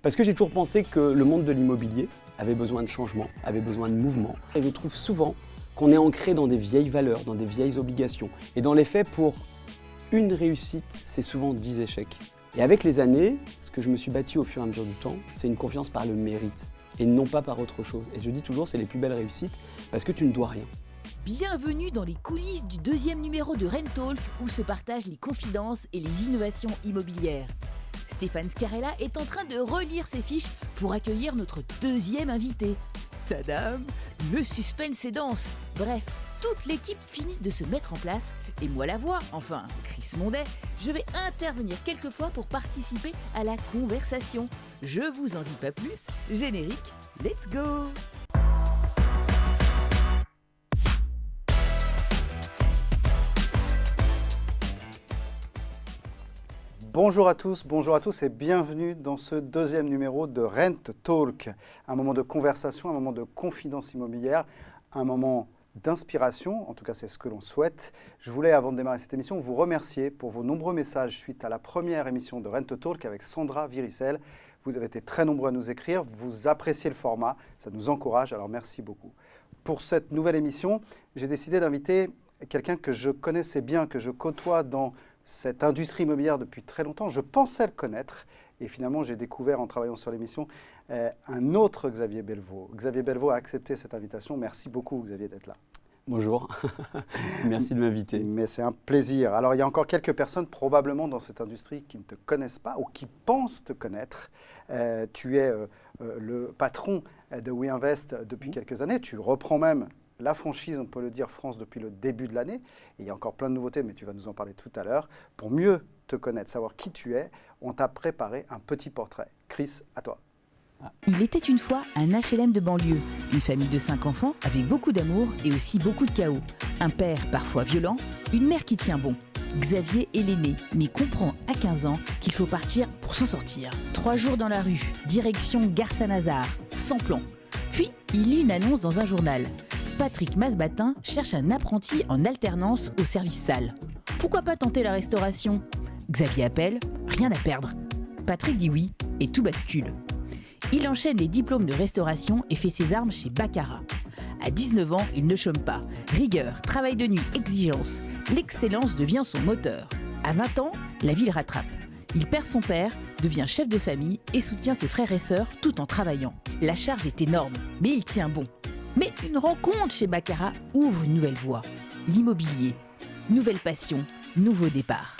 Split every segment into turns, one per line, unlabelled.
Parce que j'ai toujours pensé que le monde de l'immobilier avait besoin de changement, avait besoin de mouvement. Et je trouve souvent qu'on est ancré dans des vieilles valeurs, dans des vieilles obligations. Et dans les faits, pour une réussite, c'est souvent 10 échecs. Et avec les années, ce que je me suis bâti au fur et à mesure du temps, c'est une confiance par le mérite et non pas par autre chose. Et je dis toujours, c'est les plus belles réussites parce que tu ne dois rien.
Bienvenue dans les coulisses du 2e numéro de Rent Talk où se partagent les confidences et les innovations immobilières. Stéphane Scarella est en train de relire ses fiches pour accueillir notre 2e invité. Tadam! Le suspense est dense. Bref, toute l'équipe finit de se mettre en place et moi la voix, enfin Chris Mondet, je vais intervenir quelques fois pour participer à la conversation. Je vous en dis pas plus, générique, let's go!
Bonjour à tous et bienvenue dans ce 2e numéro de Rent Talk. Un moment de conversation, un moment de confidence immobilière, un moment d'inspiration, en tout cas c'est ce que l'on souhaite. Je voulais, avant de démarrer cette émission, vous remercier pour vos nombreux messages suite à la première émission de Rent Talk avec Sandra Viricel. Vous avez été très nombreux à nous écrire, vous appréciez le format, ça nous encourage, alors merci beaucoup. Pour cette nouvelle émission, j'ai décidé d'inviter quelqu'un que je connaissais bien, que je côtoie dans cette industrie immobilière depuis très longtemps. Je pensais le connaître et finalement j'ai découvert en travaillant sur l'émission un autre Xavier Belvaux. Xavier Belvaux a accepté cette invitation. Merci beaucoup Xavier d'être là.
Bonjour, merci de m'inviter.
Mais c'est un plaisir. Alors il y a encore quelques personnes probablement dans cette industrie qui ne te connaissent pas ou qui pensent te connaître. Tu es le patron de WeInvest depuis quelques années. Tu reprends même la franchise, on peut le dire, France depuis le début de l'année. Et il y a encore plein de nouveautés, mais tu vas nous en parler tout à l'heure. Pour mieux te connaître, savoir qui tu es, on t'a préparé un petit portrait. Chris, à toi.
Il était une fois un HLM de banlieue, une famille de 5 enfants avec beaucoup d'amour et aussi beaucoup de chaos. Un père parfois violent, une mère qui tient bon. Xavier est l'aîné, mais comprend à 15 ans qu'il faut partir pour s'en sortir. 3 jours dans la rue, direction Gare Saint-Lazare, sans plan. Puis, il lit une annonce dans un journal. Patrick Masbatin cherche un apprenti en alternance au service salle. Pourquoi pas tenter la restauration? Xavier appelle, rien à perdre. Patrick dit oui et tout bascule. Il enchaîne les diplômes de restauration et fait ses armes chez Baccarat. À 19 ans, il ne chôme pas. Rigueur, travail de nuit, exigence. L'excellence devient son moteur. À 20 ans, la vie le rattrape. Il perd son père, devient chef de famille et soutient ses frères et sœurs tout en travaillant. La charge est énorme, mais il tient bon. Mais une rencontre chez Baccarat ouvre une nouvelle voie. L'immobilier. Nouvelle passion, nouveau départ.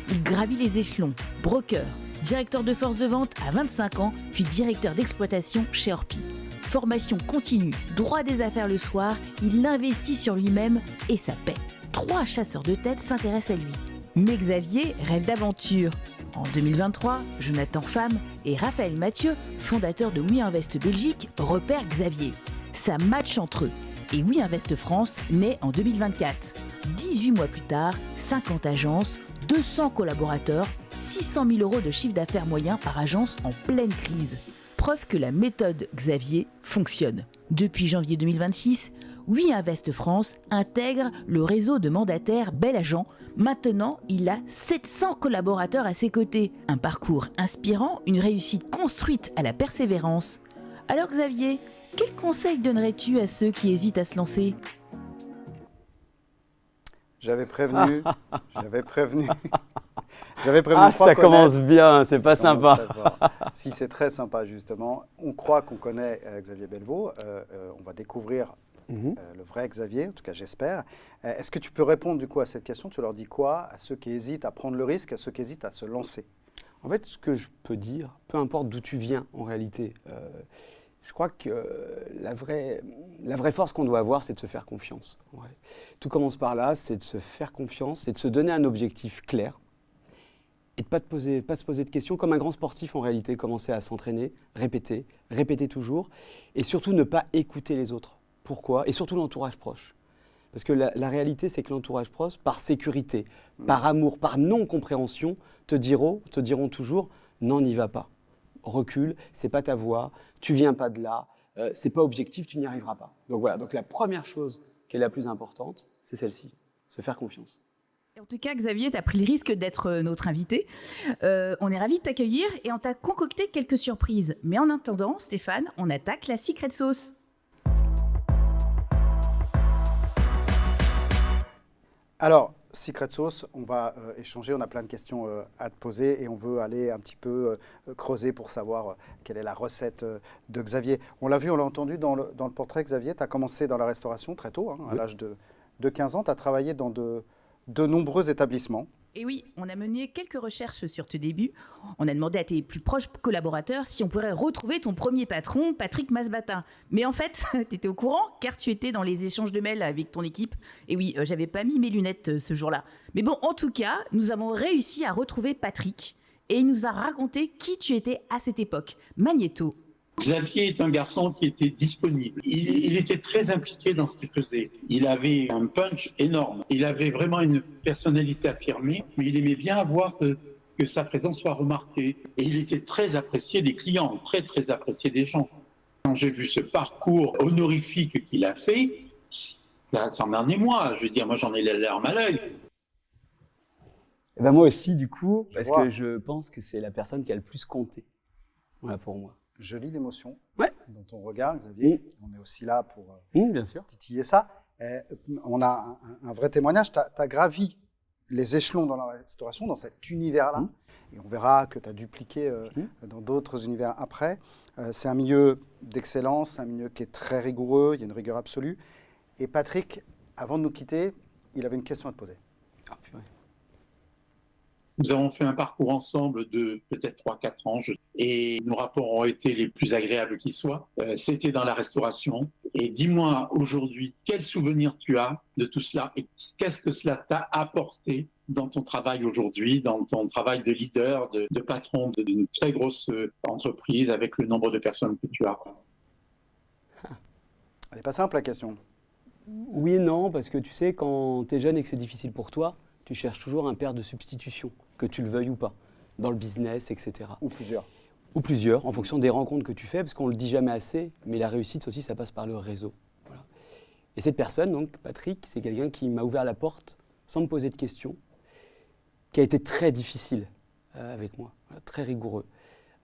Il gravit les échelons, broker, directeur de force de vente à 25 ans, puis directeur d'exploitation chez Orpi. Formation continue, droit des affaires le soir, il investit sur lui-même et ça paie. 3 chasseurs de tête s'intéressent à lui. Mais Xavier rêve d'aventure. En 2023, Jonathan Pham et Raphaël Mathieu, fondateurs de WeInvest Belgique, repèrent Xavier. Ça match entre eux. Et WeInvest France naît en 2024. 18 mois plus tard, 50 agences, 200 collaborateurs, 600 000 € de chiffre d'affaires moyen par agence en pleine crise. Preuve que la méthode Xavier fonctionne. Depuis janvier 2026, WeInvest France intègre le réseau de mandataires Bel Agent. Maintenant, il a 700 collaborateurs à ses côtés. Un parcours inspirant, une réussite construite à la persévérance. Alors Xavier, quel conseil donnerais-tu à ceux qui hésitent à se lancer?
J'avais prévenu.
Ça commence bien, c'est pas sympa.
Si, c'est très sympa justement. On croit qu'on connaît Xavier Belvaux. On va découvrir le vrai Xavier, en tout cas j'espère. Est-ce que tu peux répondre du coup à cette question? Tu leur dis quoi à ceux qui hésitent à prendre le risque, à ceux qui hésitent à se lancer?
En fait, ce que je peux dire, peu importe d'où tu viens en réalité, je crois que la vraie force qu'on doit avoir, c'est de se faire confiance. Ouais. Tout commence par là, c'est de se faire confiance, c'est de se donner un objectif clair et de ne pas se poser de questions, comme un grand sportif en réalité, commencer à s'entraîner, répéter toujours, et surtout ne pas écouter les autres. Pourquoi? Et surtout l'entourage proche. Parce que la réalité, c'est que l'entourage proche, par sécurité, par amour, par non-compréhension, te diront toujours « non, n'y va pas ». Recule, c'est pas ta voie, tu viens pas de là, c'est pas objectif, tu n'y arriveras pas. Donc voilà, donc la première chose qui est la plus importante, c'est celle-ci, se faire confiance.
En tout cas, Xavier, tu as pris le risque d'être notre invité. On est ravis de t'accueillir et on t'a concocté quelques surprises. Mais en attendant, Stéphane, on attaque la secret sauce.
Alors, Secret Sauce, on va échanger, on a plein de questions à te poser et on veut aller un petit peu creuser pour savoir quelle est la recette de Xavier. On l'a vu, on l'a entendu dans le portrait, Xavier, tu as commencé dans la restauration très tôt, à l'âge de 15 ans, tu as travaillé dans de nombreux établissements.
Et oui, on a mené quelques recherches sur tes débuts. On a demandé à tes plus proches collaborateurs si on pourrait retrouver ton premier patron, Patrick Masbatin. Mais en fait, tu étais au courant car tu étais dans les échanges de mails avec ton équipe. Et oui, j'avais pas mis mes lunettes ce jour-là. Mais bon, en tout cas, nous avons réussi à retrouver Patrick et il nous a raconté qui tu étais à cette époque. Magnéto.
Xavier est un garçon qui était disponible. Il était très impliqué dans ce qu'il faisait. Il avait un punch énorme. Il avait vraiment une personnalité affirmée, mais il aimait bien avoir que sa présence soit remarquée. Et il était très apprécié des clients, très très apprécié des gens. Quand j'ai vu ce parcours honorifique qu'il a fait, ça en est moi. Je veux dire, moi j'en ai les larmes à l'œil.
Et ben moi aussi, du coup, parce que je pense que c'est la personne qui a le plus compté. Voilà pour moi.
Je lis l'émotion dans ton regard, Xavier. On est aussi là pour
bien sûr.
titiller ça. On a un vrai témoignage. Tu as gravi les échelons dans la restauration, dans cet univers-là. Et on verra que tu as dupliqué dans d'autres univers après. C'est un milieu d'excellence, un milieu qui est très rigoureux. Il y a une rigueur absolue. Et Patrick, avant de nous quitter, il avait une question à te poser.
Ah, purée.
Nous avons fait un parcours ensemble de peut-être 3-4 ans et nos rapports ont été les plus agréables qui soient. C'était dans la restauration. Et dis-moi aujourd'hui, quel souvenir tu as de tout cela et qu'est-ce que cela t'a apporté dans ton travail aujourd'hui, dans ton travail de leader, de patron d'une très grosse entreprise avec le nombre de personnes que tu as?
Elle n'est pas simple la question.
Oui et non, parce que tu sais, quand tu es jeune et que c'est difficile pour toi, tu cherches toujours un père de substitution, que tu le veuilles ou pas, dans le business, etc.
Ou plusieurs.
Ou plusieurs, en fonction des rencontres que tu fais, parce qu'on ne le dit jamais assez, mais la réussite aussi, ça passe par le réseau. Voilà. Et cette personne, donc Patrick, c'est quelqu'un qui m'a ouvert la porte sans me poser de questions, qui a été très difficile avec moi, voilà, très rigoureux.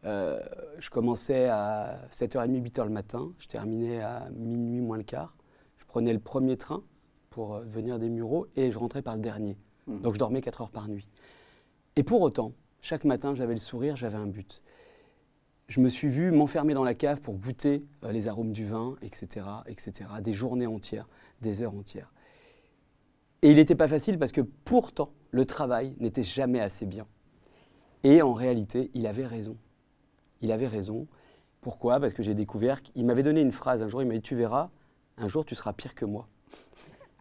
Je commençais à 7h30, 8h le matin, je terminais à minuit moins le quart. Je prenais le premier train pour venir des Mureaux et je rentrais par le dernier. Donc je dormais 4 heures par nuit. Et pour autant, chaque matin, j'avais le sourire, j'avais un but. Je me suis vu m'enfermer dans la cave pour goûter les arômes du vin, etc., etc., des journées entières, des heures entières. Et il n'était pas facile parce que pourtant, le travail n'était jamais assez bien. Et en réalité, il avait raison. Il avait raison. Pourquoi ? Parce que j'ai découvert qu'il m'avait donné une phrase. Un jour, il m'a dit « Tu verras, un jour, tu seras pire que moi ».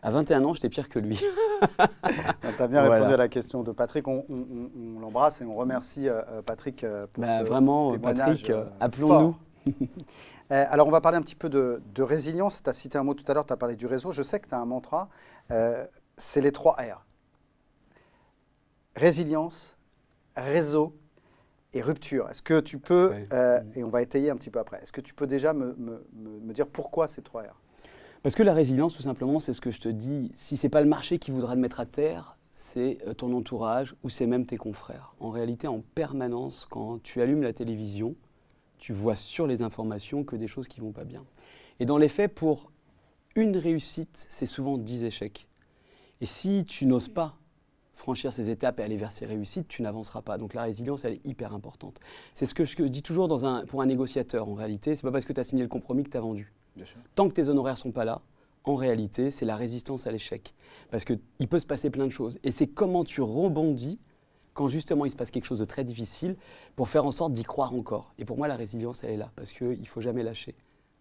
À 21 ans, j'étais pire que lui.
Tu as bien répondu à la question de Patrick. On l'embrasse et on remercie Patrick pour ce
vraiment,
témoignage
Patrick, appelons-nous.
Alors, on va parler un petit peu de résilience. Tu as cité un mot tout à l'heure, tu as parlé du réseau. Je sais que tu as un mantra, c'est les 3 R. Résilience, réseau et rupture. Est-ce que tu peux, et on va étayer un petit peu après, est-ce que tu peux déjà me dire pourquoi ces 3 R ?
Parce que la résilience, tout simplement, c'est ce que je te dis. Si ce n'est pas le marché qui voudra te mettre à terre, c'est ton entourage ou c'est même tes confrères. En réalité, en permanence, quand tu allumes la télévision, tu vois sur les informations que des choses qui ne vont pas bien. Et dans les faits, pour une réussite, c'est souvent 10 échecs. Et si tu n'oses pas franchir ces étapes et aller vers ces réussites, tu n'avanceras pas. Donc la résilience, elle est hyper importante. C'est ce que je dis toujours pour un négociateur, en réalité. Ce n'est pas parce que tu as signé le compromis que tu as vendu. Tant que tes honoraires ne sont pas là, en réalité, c'est la résistance à l'échec. Parce qu'il peut se passer plein de choses. Et c'est comment tu rebondis quand justement il se passe quelque chose de très difficile pour faire en sorte d'y croire encore. Et pour moi, la résilience, elle est là. Parce qu'il ne faut jamais lâcher.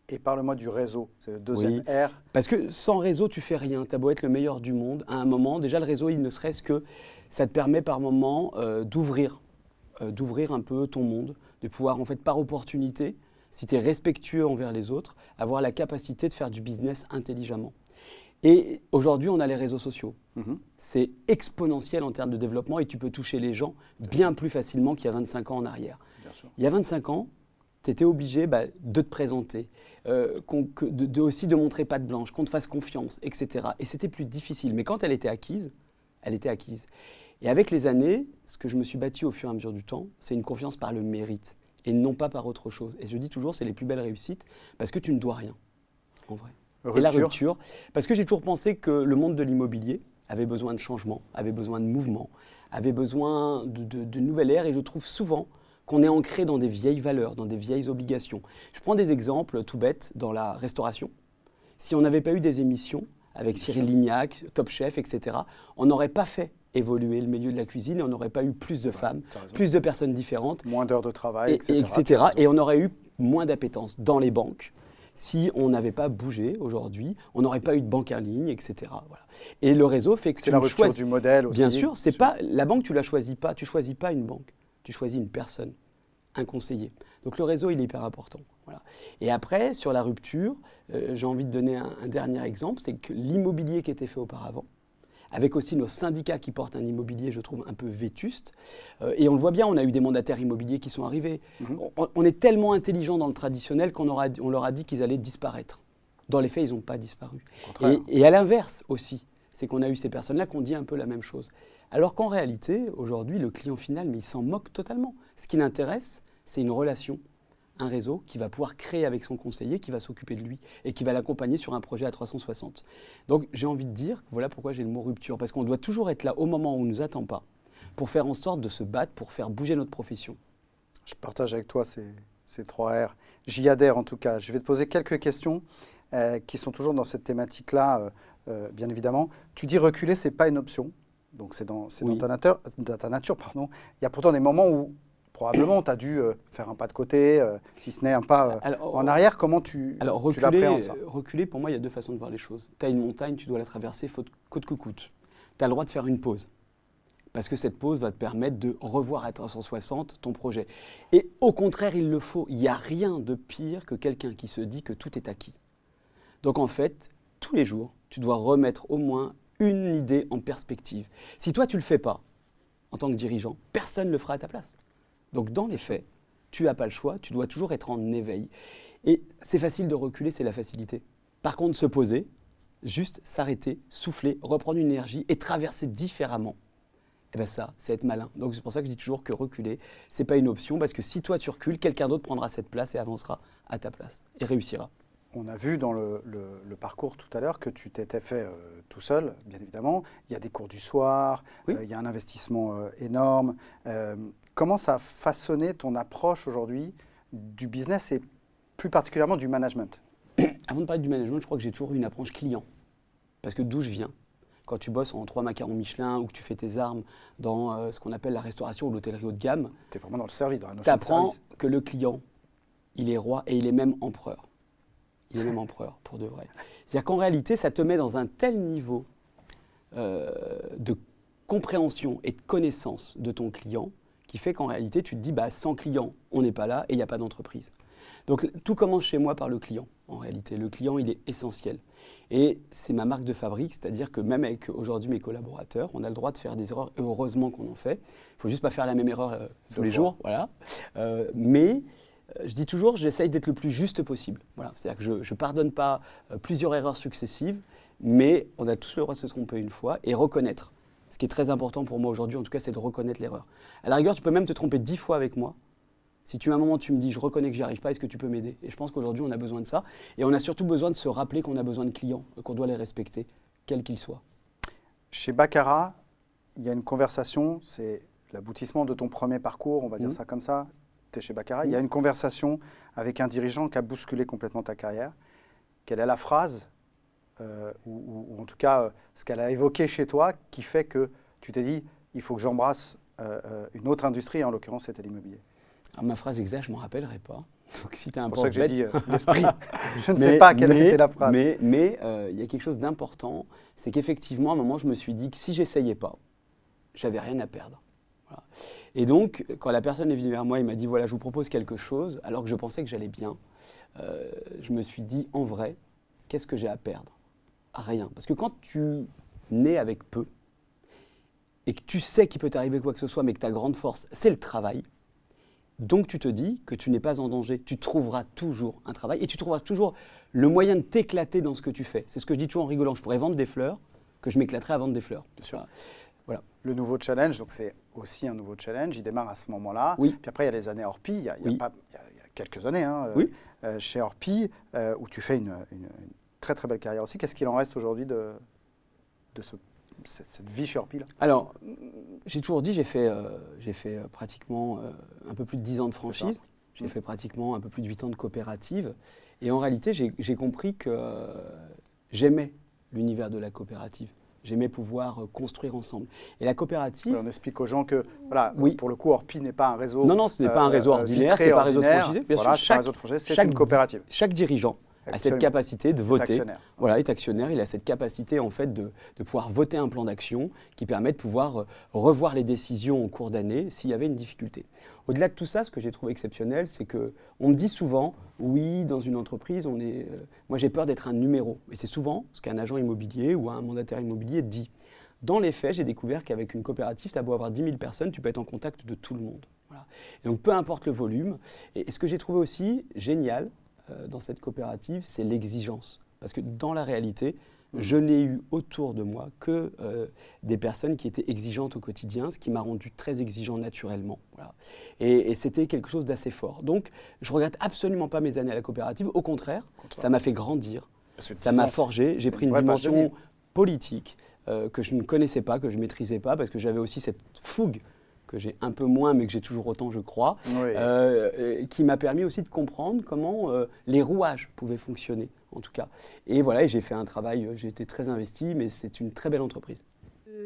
Et parle-moi du réseau, c'est le deuxième R.
Parce que sans réseau, tu fais rien. Tu as beau être le meilleur du monde, à un moment, déjà le réseau, il ne serait-ce que ça te permet par moment d'ouvrir un peu ton monde, de pouvoir en fait par opportunité, si tu es respectueux envers les autres, avoir la capacité de faire du business intelligemment. Et aujourd'hui, on a les réseaux sociaux. C'est exponentiel en termes de développement et tu peux toucher les gens bien plus facilement qu'il y a 25 ans en arrière. Il y a 25 ans, tu étais obligé de te présenter, aussi de montrer patte blanche, qu'on te fasse confiance, etc. Et c'était plus difficile. Mais quand elle était acquise, Elle était acquise. Et avec les années, ce que je me suis bâti au fur et à mesure du temps, c'est une confiance par le mérite et non pas par autre chose. Et je dis toujours, c'est les plus belles réussites parce que tu ne dois rien, en vrai. Et la rupture, parce que j'ai toujours pensé que le monde de l'immobilier avait besoin de changement, avait besoin de mouvement, avait besoin de nouvelle ère. Et je trouve souvent qu'on est ancré dans des vieilles valeurs, dans des vieilles obligations. Je prends des exemples tout bêtes dans la restauration. Si on n'avait pas eu des émissions avec Cyril Lignac, Top Chef, etc., on n'aurait pas fait évoluer le milieu de la cuisine et on n'aurait pas eu plus de femmes, plus de personnes différentes.
Moins d'heures de travail,
etc. Et on aurait eu moins d'appétence dans les banques. Si on n'avait pas bougé aujourd'hui, on n'aurait pas eu de banque en ligne, etc. Voilà. Et le réseau fait que
c'est la rupture du modèle aussi.
Bien sûr, c'est pas la banque, tu la choisis pas. Tu choisis pas une banque. Tu choisis une personne, un conseiller. Donc le réseau, il est hyper important. Voilà. Et après, sur la rupture, j'ai envie de donner un dernier exemple, c'est que l'immobilier qui était fait auparavant, avec aussi nos syndicats qui portent un immobilier, je trouve, un peu vétuste. Et on le voit bien, on a eu des mandataires immobiliers qui sont arrivés. On est tellement intelligents dans le traditionnel qu'on leur a dit qu'ils allaient disparaître. Dans les faits, ils n'ont pas disparu. Et à l'inverse aussi, c'est qu'on a eu ces personnes-là qui ont dit un peu la même chose. Alors qu'en réalité, aujourd'hui, le client final, mais il s'en moque totalement. Ce qui l'intéresse, c'est une relation, un réseau qui va pouvoir créer avec son conseiller, qui va s'occuper de lui et qui va l'accompagner sur un projet à 360. Donc j'ai envie de dire, voilà pourquoi j'ai le mot rupture, parce qu'on doit toujours être là au moment où on ne nous attend pas, pour faire en sorte de se battre, pour faire bouger notre profession.
Je partage avec toi ces 3 R. J'y adhère en tout cas. Je vais te poser quelques questions qui sont toujours dans cette thématique-là, bien évidemment. Tu dis reculer, ce n'est pas une option. Donc c'est dans ta nature. Pardon. Il y a pourtant des moments où probablement tu as dû faire un pas de côté, si ce n'est un pas en arrière. Comment tu l'appréhendes ça ?
Reculer, pour moi, il y a 2 façons de voir les choses. Tu as une montagne, tu dois la traverser coûte que coûte. Tu as le droit de faire une pause. Parce que cette pause va te permettre de revoir à 360 ton projet. Et au contraire, il le faut. Il n'y a rien de pire que quelqu'un qui se dit que tout est acquis. Donc en fait, tous les jours, tu dois remettre au moins une idée en perspective. Si toi, tu ne le fais pas, en tant que dirigeant, personne ne le fera à ta place. Donc dans les faits, tu n'as pas le choix, tu dois toujours être en éveil. Et c'est facile de reculer, c'est la facilité. Par contre, se poser, juste s'arrêter, souffler, reprendre une énergie et traverser différemment, eh bien ça, c'est être malin. Donc c'est pour ça que je dis toujours que reculer, ce n'est pas une option, parce que si toi tu recules, quelqu'un d'autre prendra cette place et avancera à ta place et réussira.
On a vu dans le parcours tout à l'heure que tu t'étais fait tout seul, bien évidemment. Il y a des cours du soir,
oui.
Il y a un investissement énorme. Comment ça a façonné ton approche aujourd'hui du business et plus particulièrement du management ?
Avant de parler du management, je crois que j'ai toujours eu une approche client. Parce que d'où je viens, quand tu bosses en 3 macarons Michelin ou que tu fais tes armes dans ce qu'on appelle la restauration ou l'hôtellerie haut de gamme,
tu es vraiment dans le service, dans la notion
de service. Tu apprends que le client, il est roi et il est même empereur. Il est même empereur, pour de vrai. C'est-à-dire qu'en réalité, ça te met dans un tel niveau de compréhension et de connaissance de ton client qui fait qu'en réalité, tu te dis, sans client, on n'est pas là et il n'y a pas d'entreprise. Donc, tout commence chez moi par le client, en réalité. Le client, il est essentiel. Et c'est ma marque de fabrique, c'est-à-dire que même avec aujourd'hui mes collaborateurs, on a le droit de faire des erreurs, et heureusement qu'on en fait. Il ne faut juste pas faire la même erreur tous les jours, voilà. Mais je dis toujours, j'essaye d'être le plus juste possible. Voilà. C'est-à-dire que je ne pardonne pas plusieurs erreurs successives, mais on a tous le droit de se tromper une fois et reconnaître. Ce qui est très important pour moi aujourd'hui, en tout cas, c'est de reconnaître l'erreur. À la rigueur, tu peux même te tromper 10 fois avec moi. Si à un moment, tu me dis, je reconnais que j'y arrive pas, est-ce que tu peux m'aider ? Et je pense qu'aujourd'hui, on a besoin de ça. Et on a surtout besoin de se rappeler qu'on a besoin de clients, qu'on doit les respecter, quels qu'ils soient.
Chez Baccarat, il y a une conversation, c'est l'aboutissement de ton premier parcours, on va dire ça comme ça. Tu es chez Baccarat. Il y a une conversation avec un dirigeant qui a bousculé complètement ta carrière. Quelle est la phrase, ou en tout cas ce qu'elle a évoqué chez toi, qui fait que tu t'es dit, il faut que j'embrasse une autre industrie, en l'occurrence c'était l'immobilier ?
Alors, ma phrase exacte, je ne m'en rappellerai pas. Donc, si
c'est pour ça que j'ai dit l'esprit. Je ne sais pas quelle était la phrase.
Mais il y a quelque chose d'important, c'est qu'effectivement, à un moment, je me suis dit que si je n'essayais pas, je n'avais rien à perdre. Voilà. Et donc, quand la personne est venue vers moi et m'a dit, voilà, je vous propose quelque chose, alors que je pensais que j'allais bien, je me suis dit, en vrai, qu'est-ce que j'ai à perdre ? Rien. Parce que quand tu nais avec peu, et que tu sais qu'il peut t'arriver quoi que ce soit, mais que ta grande force, c'est le travail, donc tu te dis que tu n'es pas en danger, tu trouveras toujours un travail et tu trouveras toujours le moyen de t'éclater dans ce que tu fais. C'est ce que je dis toujours en rigolant, je pourrais vendre des fleurs, que je m'éclaterais à vendre des fleurs.
le nouveau challenge, donc c'est aussi un nouveau challenge, il démarre à ce moment-là.
Oui.
Puis après, il y a les années Orpi, il y a quelques années
Oui.
chez Orpi, où tu fais une très très belle carrière aussi. Qu'est-ce qu'il en reste aujourd'hui de cette vie chez Orpi là?
Alors, j'ai toujours dit, j'ai fait pratiquement un peu plus de 10 ans de franchise. J'ai fait pratiquement un peu plus de 8 ans de coopérative. Et en réalité, j'ai compris que j'aimais l'univers de la coopérative. J'aimais pouvoir construire ensemble. Et la coopérative...
Oui, on explique aux gens que, voilà,
Oui.
pour le coup, Orpi n'est pas un réseau...
Non, ce n'est pas un réseau ordinaire, ce n'est pas un réseau de franchisés. Bien
voilà,
sûr,
c'est un réseau de franchisés, c'est une coopérative.
Chaque dirigeant a cette
Absolument.
capacité de voter.
Actionnaire.
Voilà, est actionnaire. Il a cette capacité en fait de pouvoir voter un plan d'action qui permet de pouvoir revoir les décisions en cours d'année s'il y avait une difficulté. Au-delà de tout ça, ce que j'ai trouvé exceptionnel, c'est que on me dit souvent, oui, dans une entreprise, moi j'ai peur d'être un numéro. Et c'est souvent ce qu'un agent immobilier ou un mandataire immobilier dit. Dans les faits, j'ai découvert qu'avec une coopérative, tu as beau avoir 10 000 personnes, tu peux être en contact de tout le monde. Voilà. Et donc peu importe le volume. Et ce que j'ai trouvé aussi génial dans cette coopérative, c'est l'exigence. Parce que dans la réalité, je n'ai eu autour de moi que des personnes qui étaient exigeantes au quotidien, ce qui m'a rendu très exigeant naturellement. Voilà. Et c'était quelque chose d'assez fort. Donc, je ne regrette absolument pas mes années à la coopérative. Au contraire, ça m'a fait grandir, ça m'a forgé. J'ai pris une dimension politique que je ne connaissais pas, que je ne maîtrisais pas, parce que j'avais aussi cette fougue que j'ai un peu moins, mais que j'ai toujours autant, je crois, qui m'a permis aussi de comprendre comment les rouages pouvaient fonctionner, en tout cas. Et voilà, j'ai fait un travail, j'ai été très investi, mais c'est une très belle entreprise.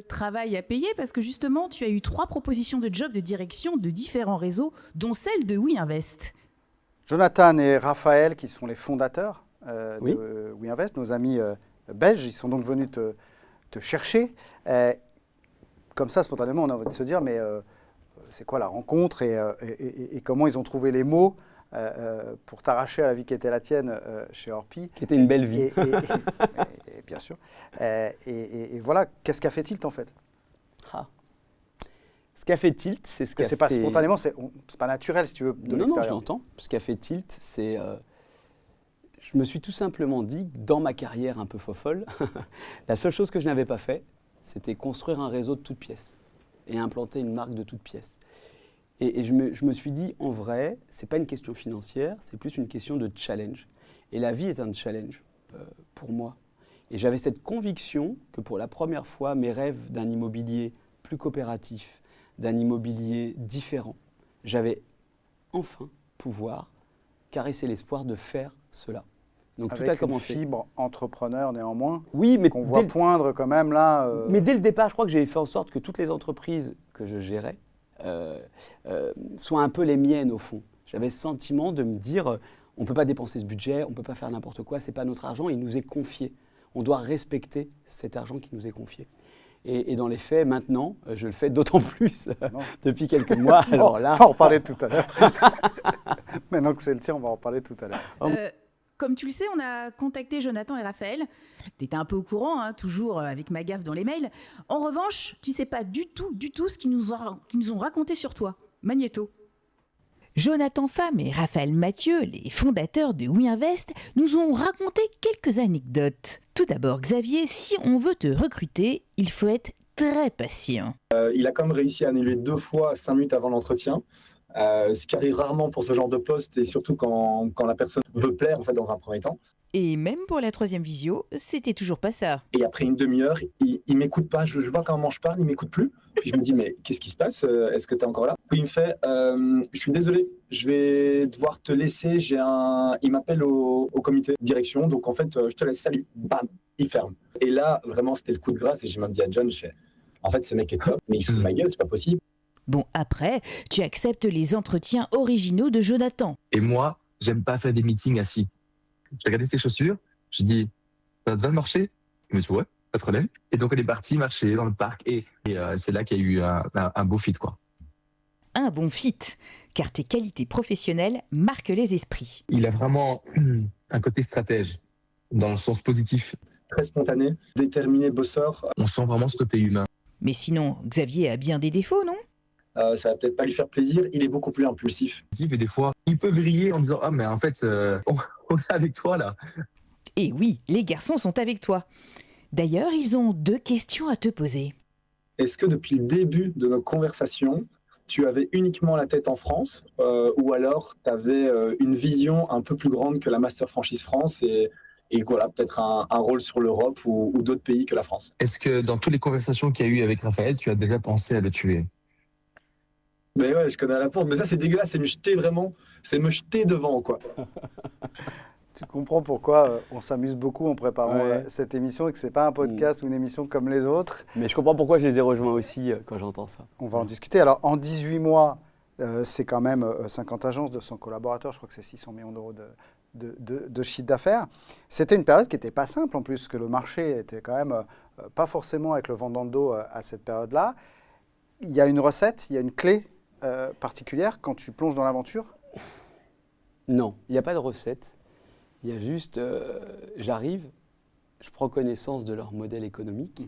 Travail à payer parce que justement, tu as eu 3 propositions de job de direction de différents réseaux, dont celle de WeInvest.
Jonathan et Raphaël, qui sont les fondateurs
Oui.
de WeInvest, nos amis belges, ils sont donc venus te chercher. Comme ça, spontanément, on a envie de se dire, mais c'est quoi la rencontre et comment ils ont trouvé les mots pour t'arracher à la vie qui était la tienne chez Orpi.
Qui était une belle vie.
Et bien sûr. Et voilà, qu'est-ce qu'a fait Tilt en fait?
Ce qu'a fait Tilt, c'est ce qu'a fait...
C'est pas spontanément, c'est pas naturel si tu veux de l'extérieur.
Non, je l'entends. Ce qu'a fait Tilt, c'est... je me suis tout simplement dit, dans ma carrière un peu fofolle, la seule chose que je n'avais pas fait, c'était construire un réseau de toutes pièces et implanter une marque de toutes pièces. Et je me suis dit, en vrai, ce n'est pas une question financière, c'est plus une question de challenge. Et la vie est un challenge pour moi. Et j'avais cette conviction que pour la première fois, mes rêves d'un immobilier plus coopératif, d'un immobilier différent, j'avais enfin pouvoir caresser l'espoir de faire cela. Donc
avec
tout a commencé.
Une fibre entrepreneur néanmoins,
oui, mais
qu'on voit poindre quand même là.
Mais dès le départ, je crois que j'ai fait en sorte que toutes les entreprises que je gérais soient un peu les miennes au fond. J'avais ce sentiment de me dire, on ne peut pas dépenser ce budget, on ne peut pas faire n'importe quoi, ce n'est pas notre argent, il nous est confié. On doit respecter cet argent qui nous est confié. Et dans les faits, maintenant, je le fais d'autant plus depuis quelques mois. Alors là...
On va en reparler tout à l'heure. Maintenant que c'est le tien, on va en reparler tout à l'heure.
Comme tu le sais, on a contacté Jonathan et Raphaël. Tu étais un peu au courant, hein, toujours avec ma gaffe dans les mails. En revanche, tu ne sais pas du tout ce qu'ils nous ont raconté sur toi. Magnéto. Jonathan Pham et Raphaël Mathieu, les fondateurs de WeInvest, nous ont raconté quelques anecdotes. Tout d'abord, Xavier, si on veut te recruter, il faut être très patient.
Il a quand même réussi à annuler 2 fois 5 minutes avant l'entretien. Ce qui arrive rarement pour ce genre de poste et surtout quand la personne veut plaire en fait dans un premier temps.
Et même pour la 3e visio, c'était toujours pas ça.
Et après une demi-heure, il m'écoute pas. Je vois comment je parle, il m'écoute plus. Puis je me dis mais qu'est-ce qui se passe? Est-ce que tu es encore là? Puis il me fait je suis désolé, je vais devoir te laisser. Il m'appelle au comité de direction, donc en fait je te laisse. Salut. Bam, il ferme. Et là vraiment c'était le coup de grâce et j'ai même dit à John, en fait ce mec est top, mais il se fout de ma gueule, c'est pas possible.
Bon, après, tu acceptes les entretiens originaux de Jonathan.
Et moi, j'aime pas faire des meetings assis. J'ai regardé ses chaussures, j'ai dit, ça va marcher? Il me dit, ouais, pas de problème. Et donc, on est parti marcher dans le parc et c'est là qu'il y a eu un beau fit, quoi.
Un bon fit, car tes qualités professionnelles marquent les esprits.
Il a vraiment un côté stratège, dans le sens positif.
Très spontané, déterminé, bosseur.
On sent vraiment ce côté humain.
Mais sinon, Xavier a bien des défauts, non?
Ça va peut-être pas lui faire plaisir, il est beaucoup plus impulsif.
Et des fois, il peut vriller en disant « Ah, mais en fait, on est avec toi, là ».
Et oui, les garçons sont avec toi. D'ailleurs, ils ont 2 questions à te poser.
est-ce que depuis le début de notre conversation, tu avais uniquement la tête en France ou alors tu avais une vision un peu plus grande que la Master Franchise France et voilà, peut-être un rôle sur l'Europe ou d'autres pays que la France?
Est-ce que dans toutes les conversations qu'il y a eu avec Raphaël, tu as déjà pensé à le tuer?
Mais ouais, je connais la réponse. Mais ça, c'est dégueulasse, c'est me jeter vraiment, c'est me jeter devant, quoi.
Tu comprends pourquoi on s'amuse beaucoup en préparant
Ouais.
cette émission et que ce n'est pas un podcast ou une émission comme les autres.
Mais je comprends pourquoi je les ai rejoints aussi quand j'entends ça.
On va en discuter. Alors, en 18 mois, c'est quand même 50 agences, 200 collaborateurs. Je crois que c'est 600 millions d'euros de chiffre d'affaires. C'était une période qui n'était pas simple en plus, parce que le marché était quand même pas forcément avec le vent dans le dos à cette période-là. Il y a une recette, il y a une clé particulière quand tu plonges dans l'aventure?
Non, il n'y a pas de recette. Il y a juste, j'arrive, je prends connaissance de leur modèle économique.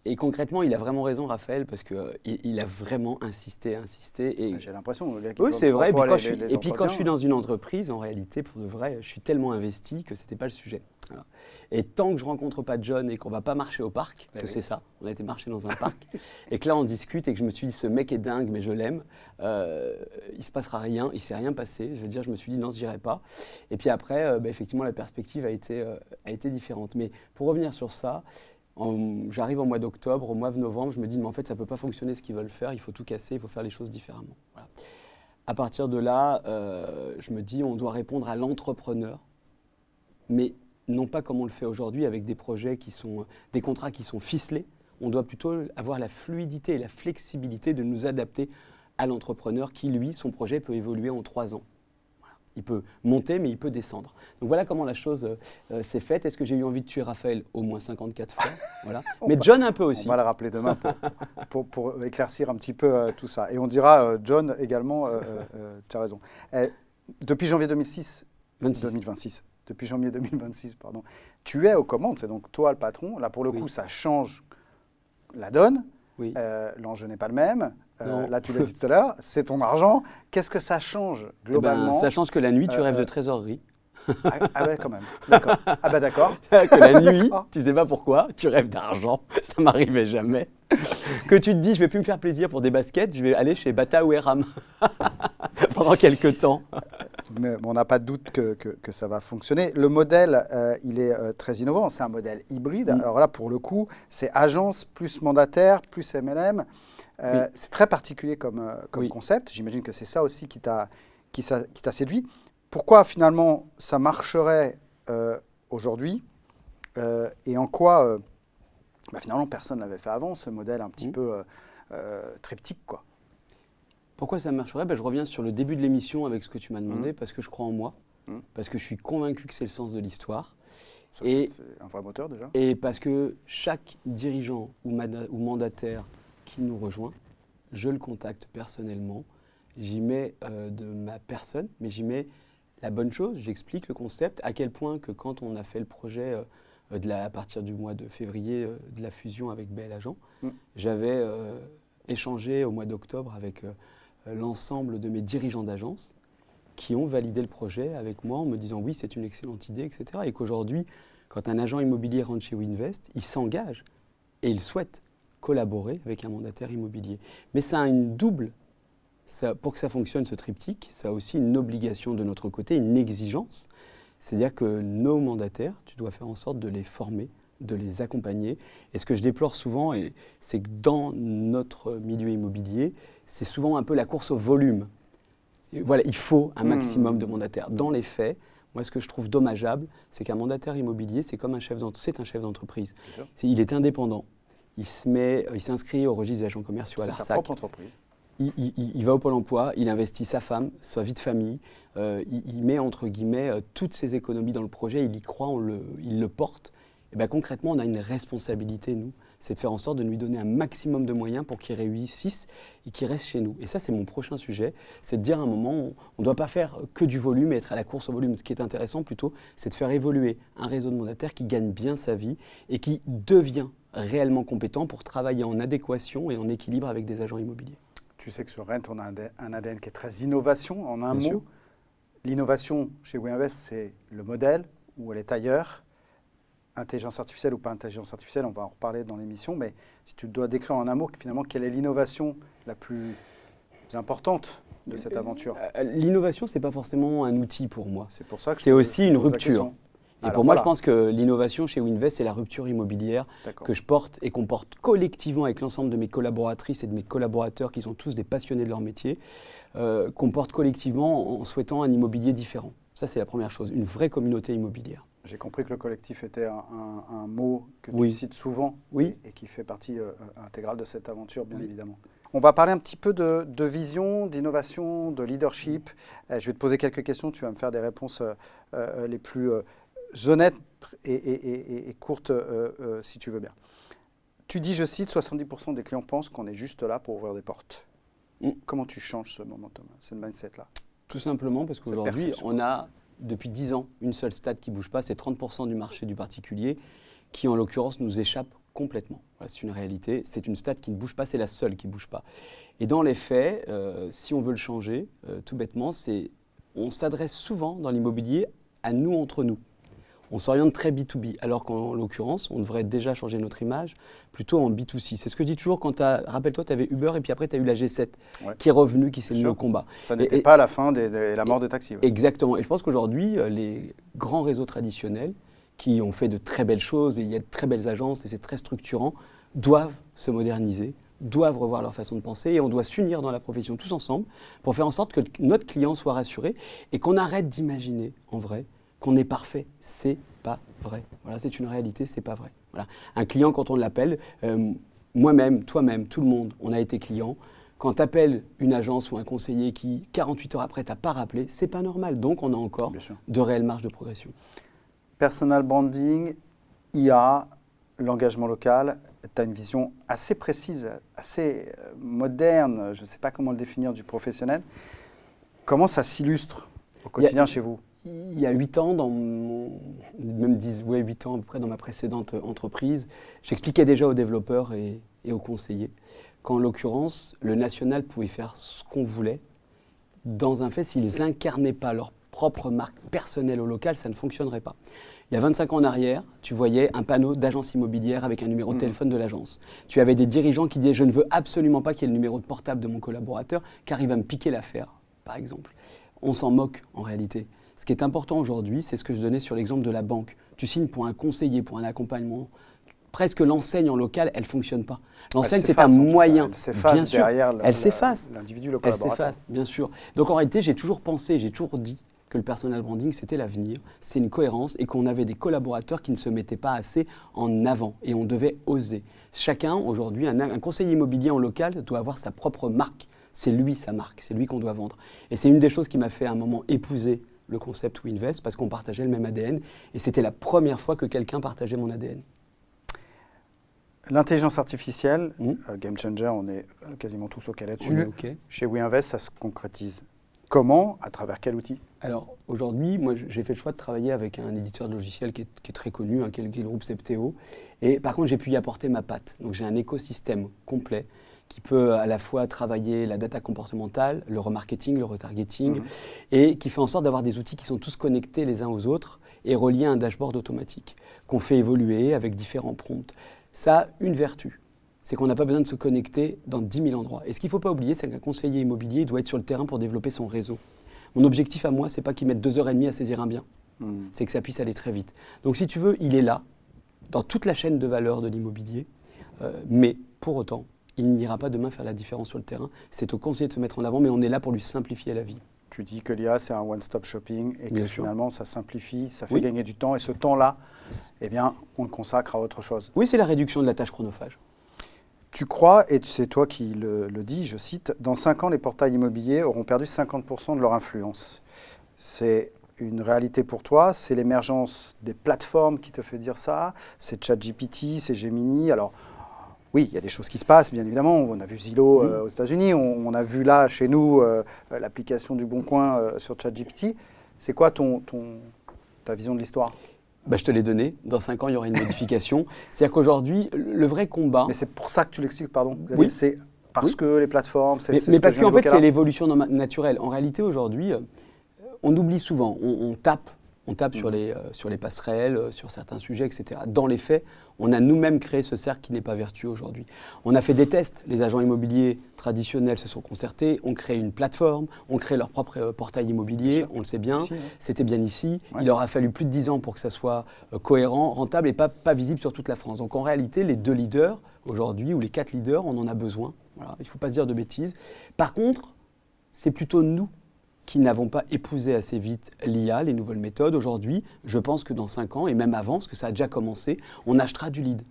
Et concrètement, il a vraiment raison, Raphaël, parce qu'il a vraiment insisté. Et
J'ai l'impression, le gars qui
oui, c'est vrai. Et puis quand je suis
entretiens,
dans une entreprise, en réalité, pour de vrai, je suis tellement investi que ce n'était pas le sujet. Voilà. Et tant que je ne rencontre pas John et qu'on ne va pas marcher au parc, parce que c'est ça, on a été marcher dans un parc, et que là on discute et que je me suis dit, ce mec est dingue, mais je l'aime, il ne se passera rien, il ne s'est rien passé. Je veux dire, je me suis dit, non, je n'irai pas. Et puis après, effectivement, la perspective a été différente. Mais pour revenir sur ça, j'arrive au mois d'octobre, au mois de novembre, je me dis, mais en fait, ça ne peut pas fonctionner ce qu'ils veulent faire, il faut tout casser, il faut faire les choses différemment. Voilà. À partir de là, je me dis, on doit répondre à l'entrepreneur, mais non pas comme on le fait aujourd'hui avec des projets des contrats qui sont ficelés. On doit plutôt avoir la fluidité et la flexibilité de nous adapter à l'entrepreneur qui, lui, son projet peut évoluer en 3 ans. Il peut monter, mais il peut descendre. Donc voilà comment la chose s'est faite. Est-ce que j'ai eu envie de tuer Raphaël? Au moins 54 fois. Voilà. Mais John un peu aussi.
on va le rappeler demain pour éclaircir un petit peu tout ça. Et on dira, John également, tu as raison. Depuis janvier 2026, depuis janvier 2026, pardon, tu es aux commandes, c'est donc toi le patron. Là, pour le coup, ça change la donne.
Oui.
L'enjeu n'est pas le même.
Non.
Là, tu l'as dit tout à l'heure, c'est ton argent. Qu'est-ce que ça change globalement?
Ça change que la nuit, tu rêves de trésorerie.
Ah ouais, quand même. D'accord. Ah bah d'accord.
Que la nuit,
D'accord.
tu sais pas pourquoi, tu rêves d'argent. Ça m'arrivait jamais. Que tu te dis, je vais plus me faire plaisir pour des baskets, je vais aller chez Bata ou Eram pendant quelques temps.
Mais on n'a pas de doute que ça va fonctionner. Le modèle, il est très innovant. C'est un modèle hybride. Alors là, pour le coup, c'est agence plus mandataire plus MLM.
Oui.
C'est très particulier comme
Oui.
concept. J'imagine que c'est ça aussi qui t'a séduit. Pourquoi finalement ça marcherait aujourd'hui et en quoi finalement personne ne l'avait fait avant, ce modèle un petit peu triptyque, quoi.
Pourquoi ça marcherait? Je reviens sur le début de l'émission avec ce que tu m'as demandé, parce que je crois en moi, parce que je suis convaincu que c'est le sens de l'histoire.
Ça,
Et-
c'est un vrai moteur déjà.
Et parce que chaque dirigeant ou mandataire qui nous rejoint, je le contacte personnellement, j'y mets de ma personne, mais j'y mets la bonne chose, j'explique le concept, à quel point que quand on a fait le projet à partir du mois de février de la fusion avec BL Agent, j'avais échangé au mois d'octobre avec l'ensemble de mes dirigeants d'agence qui ont validé le projet avec moi en me disant oui, c'est une excellente idée, etc. Et qu'aujourd'hui, quand un agent immobilier rentre chez Winvest, il s'engage et il souhaite collaborer avec un mandataire immobilier. Mais ça a une double, pour que ça fonctionne ce triptyque, ça a aussi une obligation de notre côté, une exigence. C'est-à-dire que nos mandataires, tu dois faire en sorte de les former, de les accompagner. Et ce que je déplore souvent, c'est que dans notre milieu immobilier, c'est souvent un peu la course au volume. Et voilà, il faut un maximum de mandataires. Dans les faits, moi, ce que je trouve dommageable, c'est qu'un mandataire immobilier, c'est comme un chef d'entreprise. Il est indépendant. Il s'inscrit au registre des agents commerciaux à
C'est sa
l'ARSAC.
propre entreprise.
Il va au Pôle emploi, il investit sa femme, sa vie de famille, il met entre guillemets toutes ses économies dans le projet, il y croit, il le porte. Et concrètement, on a une responsabilité, nous, c'est de faire en sorte de lui donner un maximum de moyens pour qu'il réussisse et qu'il reste chez nous. Et ça, c'est mon prochain sujet, c'est de dire à un moment, on ne doit pas faire que du volume et être à la course au volume. Ce qui est intéressant plutôt, c'est de faire évoluer un réseau de mandataires qui gagne bien sa vie et qui devient réellement compétent pour travailler en adéquation et en équilibre avec des agents immobiliers.
Tu sais que sur Rent, on a un ADN qui est très innovation, en un
Bien
mot.
sûr.
L'innovation chez Winvest, c'est le modèle, où elle est ailleurs. intelligence artificielle ou pas intelligence artificielle, on va en reparler dans l'émission, mais si tu dois décrire en un mot, finalement, quelle est l'innovation la plus importante de cette aventure?
L'innovation, ce n'est pas forcément un outil pour moi.
C'est pour ça que
c'est aussi une rupture.
question.
Et
Alors,
pour moi,
voilà.
je pense que l'innovation chez Winvest, c'est la rupture immobilière
D'accord.
que je porte et qu'on porte collectivement avec l'ensemble de mes collaboratrices et de mes collaborateurs qui sont tous des passionnés de leur métier, qu'on porte collectivement en souhaitant un immobilier différent. Ça, c'est la première chose, une vraie communauté immobilière.
J'ai compris que le collectif était un mot que
Oui.
tu cites souvent
Oui.
et qui fait partie intégrale de cette aventure, bien évidemment. On va parler un petit peu de vision, d'innovation, de leadership. Je vais te poser quelques questions, tu vas me faire des réponses les plus honnêtes et courtes, si tu veux bien. Tu dis, je cite, 70% des clients pensent qu'on est juste là pour ouvrir des portes. Comment tu changes ce momentum, ce mindset-là?
Tout simplement parce qu'aujourd'hui,
perception.
on a depuis 10 ans une seule stat qui ne bouge pas, c'est 30% du marché du particulier qui, en l'occurrence, nous échappe complètement. Voilà, c'est une réalité, c'est une stat qui ne bouge pas, c'est la seule qui ne bouge pas. Et dans les faits, si on veut le changer, tout bêtement, on s'adresse souvent dans l'immobilier à nous entre nous. On s'oriente très B2B, alors qu'en l'occurrence, on devrait déjà changer notre image plutôt en B2C. C'est ce que je dis toujours quand rappelle-toi, tu avais Uber et puis après tu as eu la G7 qui est revenue, qui s'est mise au combat.
Ça n'était pas la fin la mort des taxis. Ouais.
Exactement. Et je pense qu'aujourd'hui, les grands réseaux traditionnels qui ont fait de très belles choses, et il y a de très belles agences et c'est très structurant, doivent se moderniser, doivent revoir leur façon de penser et on doit s'unir dans la profession tous ensemble pour faire en sorte que notre client soit rassuré et qu'on arrête d'imaginer, en vrai, qu'on est parfait. C'est pas vrai. Voilà, c'est une réalité, c'est pas vrai. Voilà. Un client, quand on l'appelle, moi-même, toi-même, tout le monde, on a été client. Quand tu appelles une agence ou un conseiller qui, 48 heures après, t'a pas rappelé, c'est pas normal. Donc, on a encore de réelles marges de progression.
Personal branding, IA, l'engagement local, tu as une vision assez précise, assez moderne, je ne sais pas comment le définir, du professionnel. Comment ça s'illustre au quotidien chez vous?
Il y a 8 ans, même 8 ans à peu près dans ma précédente entreprise, j'expliquais déjà aux développeurs et aux conseillers qu'en l'occurrence, le national pouvait faire ce qu'on voulait. Dans un fait, s'ils incarnaient pas leur propre marque personnelle au local, ça ne fonctionnerait pas. Il y a 25 ans en arrière, tu voyais un panneau d'agence immobilière avec un numéro de téléphone de l'agence. Tu avais des dirigeants qui disaient « je ne veux absolument pas qu'il y ait le numéro de portable de mon collaborateur car il va me piquer l'affaire », par exemple. On s'en moque en réalité. Ce qui est important aujourd'hui, c'est ce que je donnais sur l'exemple de la banque. Tu signes pour un conseiller, pour un accompagnement. Presque l'enseigne en local, elle ne fonctionne pas. L'enseigne, c'est un moyen.
Elle s'efface derrière l'individu, le collaborateur.
Elle s'efface, bien sûr. Donc en réalité, j'ai toujours pensé, j'ai toujours dit que le personal branding, c'était l'avenir, c'est une cohérence et qu'on avait des collaborateurs qui ne se mettaient pas assez en avant et on devait oser. Chacun, aujourd'hui, un conseiller immobilier en local doit avoir sa propre marque. C'est lui, sa marque, c'est lui qu'on doit vendre. Et c'est une des choses qui m'a fait à un moment épouser le concept Winvest parce qu'on partageait le même ADN et c'était la première fois que quelqu'un partageait mon ADN.
L'intelligence artificielle, game changer, on est quasiment tous OK là-dessus. Chez WeInvest, ça se concrétise comment? À travers quel outil?
Alors aujourd'hui, moi j'ai fait le choix de travailler avec un éditeur de logiciels qui est très connu, qui est le groupe Septéo. Et par contre, j'ai pu y apporter ma patte. Donc j'ai un écosystème complet qui peut à la fois travailler la data comportementale, le remarketing, le retargeting, et qui fait en sorte d'avoir des outils qui sont tous connectés les uns aux autres et reliés à un dashboard automatique qu'on fait évoluer avec différents prompts. Ça a une vertu, c'est qu'on n'a pas besoin de se connecter dans 10 000 endroits. Et ce qu'il ne faut pas oublier, c'est qu'un conseiller immobilier doit être sur le terrain pour développer son réseau. Mon objectif à moi, ce n'est pas qu'il mette 2h30 à saisir un bien, c'est que ça puisse aller très vite. Donc si tu veux, il est là, dans toute la chaîne de valeur de l'immobilier, mais pour autant, il n'ira pas demain faire la différence sur le terrain. C'est au conseiller de se mettre en avant, mais on est là pour lui simplifier la vie.
Tu dis que l'IA, c'est un one-stop shopping et que finalement, ça simplifie, ça fait gagner du temps. Et ce temps-là, eh bien, on le consacre à autre chose.
Oui, c'est la réduction de la tâche chronophage.
Tu crois, et c'est toi qui le dis, je cite, « Dans 5 ans, les portails immobiliers auront perdu 50% de leur influence ». C'est une réalité pour toi, c'est l'émergence des plateformes qui te fait dire ça, c'est ChatGPT, c'est Gemini. Alors, oui, il y a des choses qui se passent, bien évidemment. On a vu Zillow aux États-Unis, on a vu là, chez nous, l'application du Bon Coin sur ChatGPT. C'est quoi ta vision de l'histoire?
Je te l'ai donné. Dans 5 ans, il y aura une modification. C'est-à-dire qu'aujourd'hui, le vrai combat...
Mais c'est pour ça que tu l'expliques, pardon.
Oui.
C'est parce que les plateformes...
Mais parce qu'en fait, c'est l'évolution naturelle. En réalité, aujourd'hui, on oublie souvent. On tape On tape sur les passerelles, sur certains sujets, etc. Dans les faits, on a nous-mêmes créé ce cercle qui n'est pas vertueux aujourd'hui. On a fait des tests. Les agents immobiliers traditionnels se sont concertés, ont créé une plateforme, ont créé leur propre portail immobilier, on le sait bien.
Ici, ouais.
C'était bien ici.
Ouais.
Il leur a fallu plus de 10 ans pour que ça soit cohérent, rentable et pas visible sur toute la France. Donc en réalité, les 2 leaders aujourd'hui, ou les 4 leaders, on en a besoin. Voilà, il ne faut pas se dire de bêtises. Par contre, c'est plutôt nous qui n'avons pas épousé assez vite l'IA, les nouvelles méthodes. Aujourd'hui, je pense que dans 5 ans, et même avant, parce que ça a déjà commencé, on achètera du lead.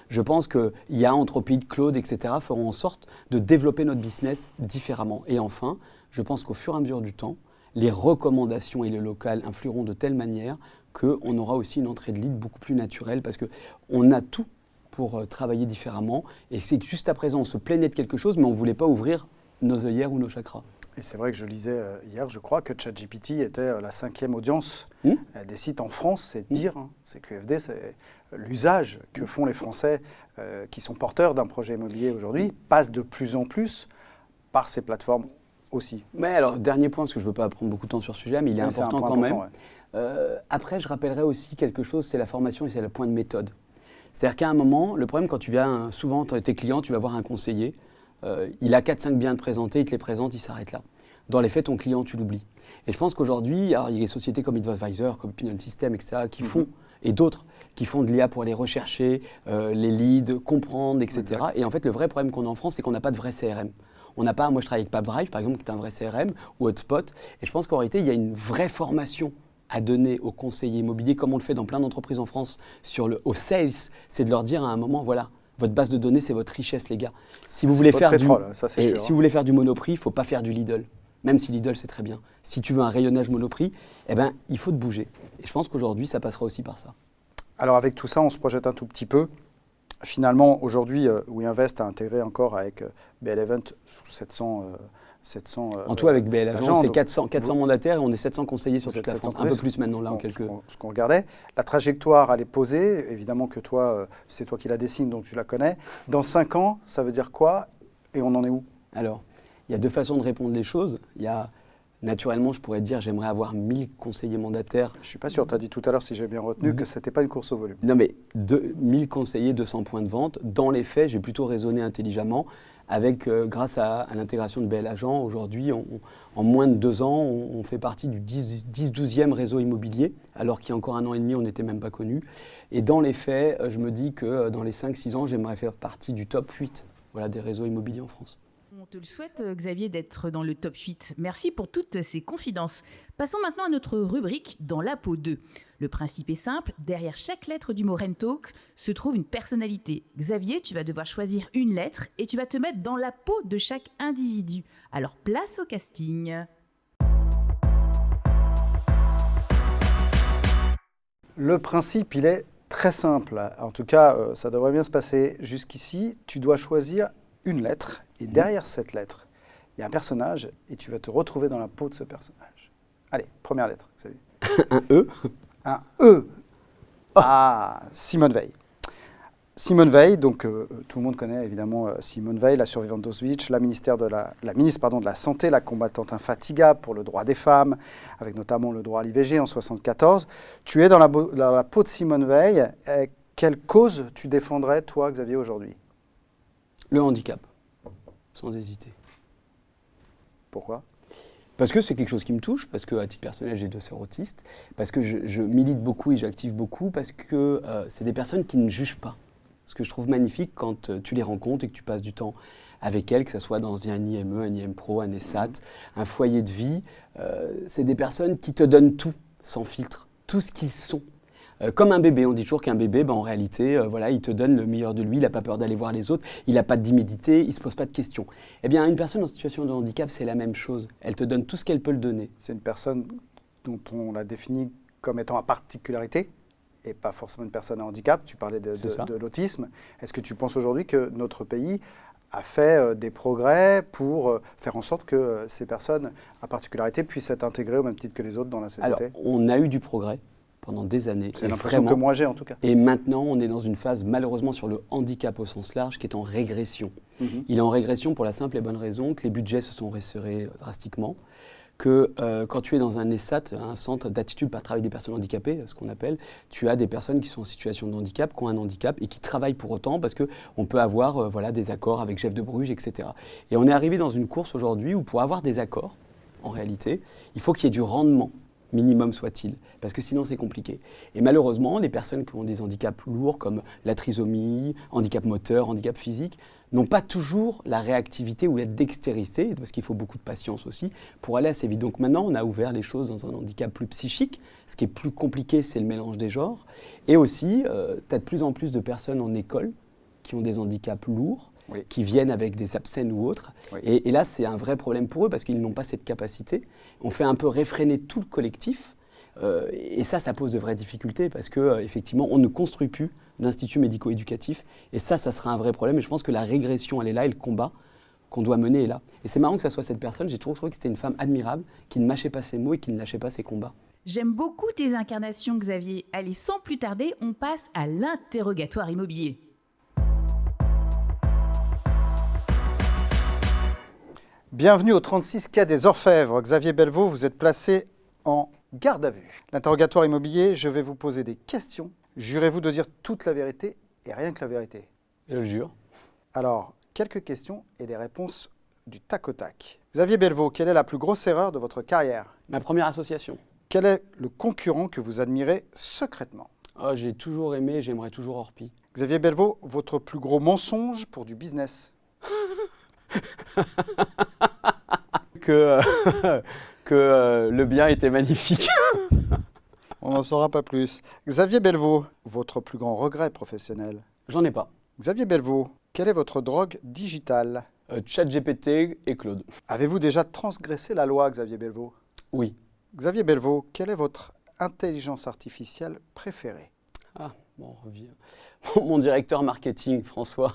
Je pense que IA, Anthropic, Claude, etc. feront en sorte de développer notre business différemment. Et enfin, je pense qu'au fur et à mesure du temps, les recommandations et le local influeront de telle manière qu'on aura aussi une entrée de lead beaucoup plus naturelle parce qu'on a tout pour travailler différemment. Et c'est que juste à présent, on se plaignait de quelque chose, mais on ne voulait pas ouvrir nos œillères ou nos chakras.
Et c'est vrai que je lisais hier, je crois, que ChatGPT était la 5e audience des sites en France. C'est dire, c'est QFD, c'est l'usage que font les Français qui sont porteurs d'un projet immobilier aujourd'hui, passe de plus en plus par ces plateformes aussi.
Mais alors, dernier point, parce que je ne veux pas prendre beaucoup de temps sur ce sujet, mais il est important quand même. Ouais. Après, je rappellerai aussi quelque chose, c'est la formation et c'est le point de méthode. C'est-à-dire qu'à un moment, le problème, quand tu viens, souvent, tes clients, tu vas voir un conseiller, il a 4-5 biens à te présenter, il te les présente, il s'arrête là. Dans les faits, ton client, tu l'oublies. Et je pense qu'aujourd'hui, il y a des sociétés comme Advisor, comme Opinion System, etc., qui font, et d'autres, qui font de l'IA pour aller rechercher les leads, comprendre, etc. Exact. Et en fait, le vrai problème qu'on a en France, c'est qu'on n'a pas de vrai CRM. On n'a pas, moi je travaille avec PubDrive, par exemple, qui est un vrai CRM, ou Hotspot. Et je pense qu'en réalité, il y a une vraie formation à donner aux conseillers immobiliers, comme on le fait dans plein d'entreprises en France, au sales, c'est de leur dire à un moment, voilà, votre base de données, c'est votre richesse, les gars. Si vous voulez faire si vous voulez faire du Monoprix, il ne faut pas faire du Lidl. Même si Lidl, c'est très bien. Si tu veux un rayonnage Monoprix, eh ben, il faut te bouger. Et je pense qu'aujourd'hui, ça passera aussi par ça.
Alors avec tout ça, on se projette un tout petit peu. Finalement, aujourd'hui, WeInvest a intégré encore avec BL Event sous 700
en tout, avec BL Agent, c'est 400 mandataires et on est 700 conseillers sur toute la France. Un peu plus maintenant, là, en quelques...
Ce qu'on regardait. La trajectoire, elle est posée. Évidemment que toi, c'est toi qui la dessines, donc tu la connais. Dans 5 ans, ça veut dire quoi? Et on en est où?
Alors, il y a 2 façons de répondre les choses. Il y a, naturellement, je pourrais dire, j'aimerais avoir 1000 conseillers mandataires.
Je ne suis pas sûr. Tu as dit tout à l'heure, si j'ai bien retenu, que ce n'était pas une course au volume.
Non, mais 1000 conseillers, 200 points de vente. Dans les faits, j'ai plutôt raisonné intelligemment. Grâce à l'intégration de BL Agent, aujourd'hui, en moins de 2 ans, on fait partie du 10-12e réseau immobilier, alors qu'il y a encore 1 an et demi, on n'était même pas connu. Et dans les faits, je me dis que dans les 5-6 ans, j'aimerais faire partie du top 8 des réseaux immobiliers en France.
On te le souhaite, Xavier, d'être dans le top 8. Merci pour toutes ces confidences. Passons maintenant à notre rubrique Dans la peau 2. Le principe est simple, derrière chaque lettre du mot Rentalk se trouve une personnalité. Xavier, tu vas devoir choisir une lettre et tu vas te mettre dans la peau de chaque individu. Alors place au casting.
Le principe, il est très simple. En tout cas, ça devrait bien se passer jusqu'ici. Tu dois choisir une lettre et derrière cette lettre, il y a un personnage et tu vas te retrouver dans la peau de ce personnage. Allez, première lettre, Xavier.
Un E.
Un E. Ah, Simone Veil. Simone Veil, donc tout le monde connaît évidemment Simone Veil, la survivante d'Auschwitz, la ministre de la Santé, la combattante infatigable pour le droit des femmes, avec notamment le droit à l'IVG en 1974. Tu es dans la peau de Simone Veil. Quelle cause tu défendrais, toi, Xavier, aujourd'hui?
Le handicap, sans hésiter.
Pourquoi?
Parce que c'est quelque chose qui me touche, parce qu'à titre personnel, j'ai 2 sœurs autistes, parce que je milite beaucoup et j'active beaucoup, parce que c'est des personnes qui ne jugent pas. Ce que je trouve magnifique quand tu les rencontres et que tu passes du temps avec elles, que ce soit dans un IME, un IMPRO, un ESAT, un foyer de vie, c'est des personnes qui te donnent tout, sans filtre, tout ce qu'ils sont. Comme un bébé, on dit toujours qu'un bébé, en réalité, il te donne le meilleur de lui, il n'a pas peur d'aller voir les autres, il n'a pas de timidité, il ne se pose pas de questions. Eh bien, une personne en situation de handicap, c'est la même chose. Elle te donne tout ce qu'elle peut le donner.
C'est une personne dont on la définit comme étant à particularité et pas forcément une personne à handicap. Tu parlais de l'autisme. Est-ce que tu penses aujourd'hui que notre pays a fait des progrès pour faire en sorte que ces personnes à particularité puissent être intégrées au même titre que les autres dans la société?
Alors, on a eu du progrès pendant des années.
C'est l'impression que moi j'ai en tout cas.
Et maintenant, on est dans une phase, malheureusement, sur le handicap au sens large, qui est en régression. Il est en régression pour la simple et bonne raison que les budgets se sont resserrés drastiquement, que quand tu es dans un ESAT, un centre d'attitude par travail des personnes handicapées, ce qu'on appelle, tu as des personnes qui sont en situation de handicap, qui ont un handicap et qui travaillent pour autant parce qu'on peut avoir voilà, des accords avec Jeff de Bruges, etc. Et on est arrivé dans une course aujourd'hui où pour avoir des accords, en réalité, il faut qu'il y ait du rendement, minimum soit-il, parce que sinon c'est compliqué. Et malheureusement, les personnes qui ont des handicaps lourds comme la trisomie, handicap moteur, handicap physique, n'ont pas toujours la réactivité ou la dextérité, parce qu'il faut beaucoup de patience aussi, pour aller assez vite. Donc maintenant, on a ouvert les choses dans un handicap plus psychique. Ce qui est plus compliqué, c'est le mélange des genres. Et aussi, tu as de plus en plus de personnes en école qui ont des handicaps lourds,
Oui.
qui viennent avec des absènes ou autres.
Oui.
Et là, c'est un vrai problème pour eux parce qu'ils n'ont pas cette capacité. On fait un peu réfréner tout le collectif. Et ça pose de vraies difficultés parce qu'effectivement, on ne construit plus d'instituts médico-éducatifs. Et ça sera un vrai problème. Et je pense que la régression, elle est là et le combat qu'on doit mener est là. Et c'est marrant que ça soit cette personne. J'ai toujours trouvé que c'était une femme admirable qui ne mâchait pas ses mots et qui ne lâchait pas ses combats.
J'aime beaucoup tes incarnations, Xavier. Allez, sans plus tarder, on passe à l'interrogatoire immobilier.
Bienvenue au 36 quai des Orfèvres. Xavier Belvaux, vous êtes placé en garde à vue. L'interrogatoire immobilier, je vais vous poser des questions. Jurez-vous de dire toute la vérité et rien que la vérité.
Je le jure.
Alors, quelques questions et des réponses du tac au tac. Xavier Belvaux, quelle est la plus grosse erreur de votre carrière?
Ma première association.
Quel est le concurrent que vous admirez secrètement?
Oh, j'ai toujours aimé et j'aimerais toujours Orpi.
Xavier Belvaux, votre plus gros mensonge pour du business?
que le bien était magnifique.
On n'en saura pas plus. Xavier Belvaux, votre plus grand regret professionnel?
J'en ai pas.
Xavier Belvaux, quelle est votre drogue digitale?
ChatGPT et Claude.
Avez-vous déjà transgressé la loi, Xavier Belvaux?
Oui.
Xavier Belvaux, quelle est votre intelligence artificielle préférée?
Ah, bon, on revient. Mon directeur marketing, François.